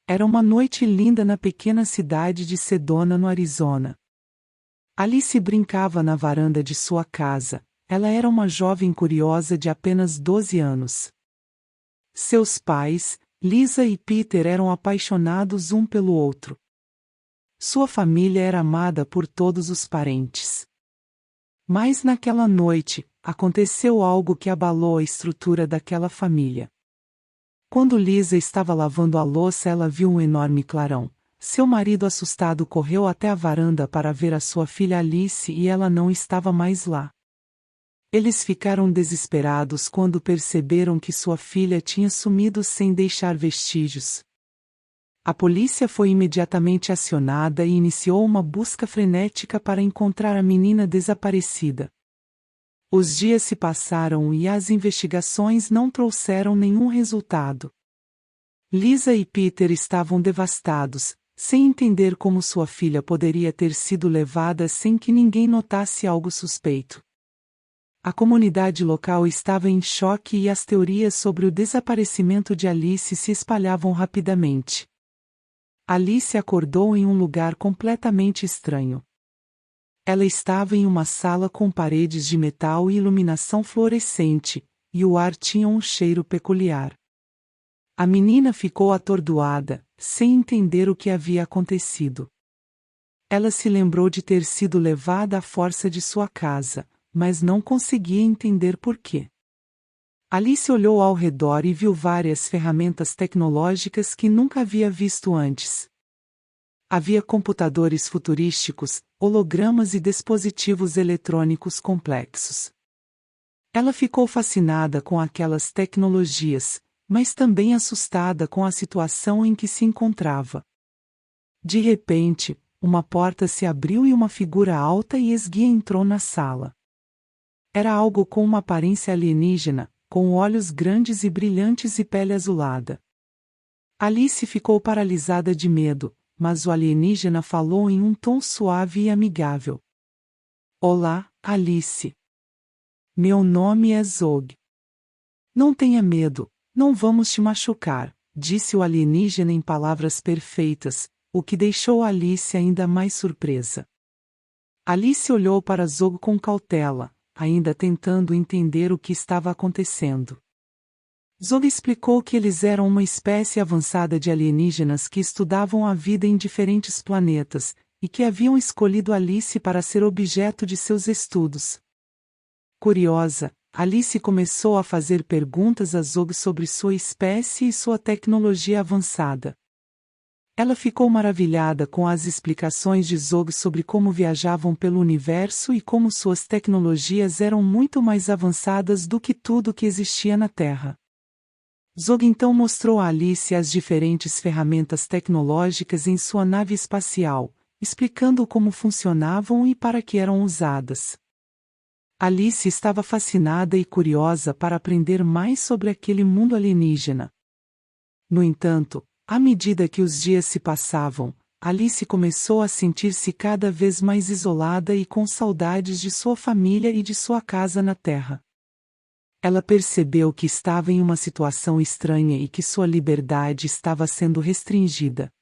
Era uma noite linda na pequena cidade de Sedona, no Arizona. Alice brincava na varanda de sua casa. Ela era uma jovem curiosa de apenas 12 anos. Seus pais, Lisa e Peter, eram apaixonados um pelo outro. Sua família era amada por todos os parentes. Mas naquela noite, aconteceu algo que abalou a estrutura daquela família. Quando Lisa estava lavando a louça, ela viu um enorme clarão. Seu marido, assustado, correu até a varanda para ver a sua filha Alice e ela não estava mais lá. Eles ficaram desesperados quando perceberam que sua filha tinha sumido sem deixar vestígios. A polícia foi imediatamente acionada e iniciou uma busca frenética para encontrar a menina desaparecida. Os dias se passaram e as investigações não trouxeram nenhum resultado. Lisa e Peter estavam devastados, sem entender como sua filha poderia ter sido levada sem que ninguém notasse algo suspeito. A comunidade local estava em choque e as teorias sobre o desaparecimento de Alice se espalhavam rapidamente. Alice acordou em um lugar completamente estranho. Ela estava em uma sala com paredes de metal e iluminação fluorescente, e o ar tinha um cheiro peculiar. A menina ficou atordoada, sem entender o que havia acontecido. Ela se lembrou de ter sido levada à força de sua casa, mas não conseguia entender por quê. Alice olhou ao redor e viu várias ferramentas tecnológicas que nunca havia visto antes. Havia computadores futurísticos, hologramas e dispositivos eletrônicos complexos. Ela ficou fascinada com aquelas tecnologias, mas também assustada com a situação em que se encontrava. De repente, uma porta se abriu e uma figura alta e esguia entrou na sala. Era algo com uma aparência alienígena, com olhos grandes e brilhantes e pele azulada. Alice ficou paralisada de medo, mas o alienígena falou em um tom suave e amigável. Olá, Alice. Meu nome é Zog. Não tenha medo, não vamos te machucar, disse o alienígena em palavras perfeitas, o que deixou Alice ainda mais surpresa. Alice olhou para Zog com cautela, ainda tentando entender o que estava acontecendo. Zog explicou que eles eram uma espécie avançada de alienígenas que estudavam a vida em diferentes planetas, e que haviam escolhido Alice para ser objeto de seus estudos. Curiosa, Alice começou a fazer perguntas a Zog sobre sua espécie e sua tecnologia avançada. Ela ficou maravilhada com as explicações de Zog sobre como viajavam pelo universo e como suas tecnologias eram muito mais avançadas do que tudo que existia na Terra. Zog então mostrou a Alice as diferentes ferramentas tecnológicas em sua nave espacial, explicando como funcionavam e para que eram usadas. Alice estava fascinada e curiosa para aprender mais sobre aquele mundo alienígena. No entanto, à medida que os dias se passavam, Alice começou a sentir-se cada vez mais isolada e com saudades de sua família e de sua casa na Terra. Ela percebeu que estava em uma situação estranha e que sua liberdade estava sendo restringida.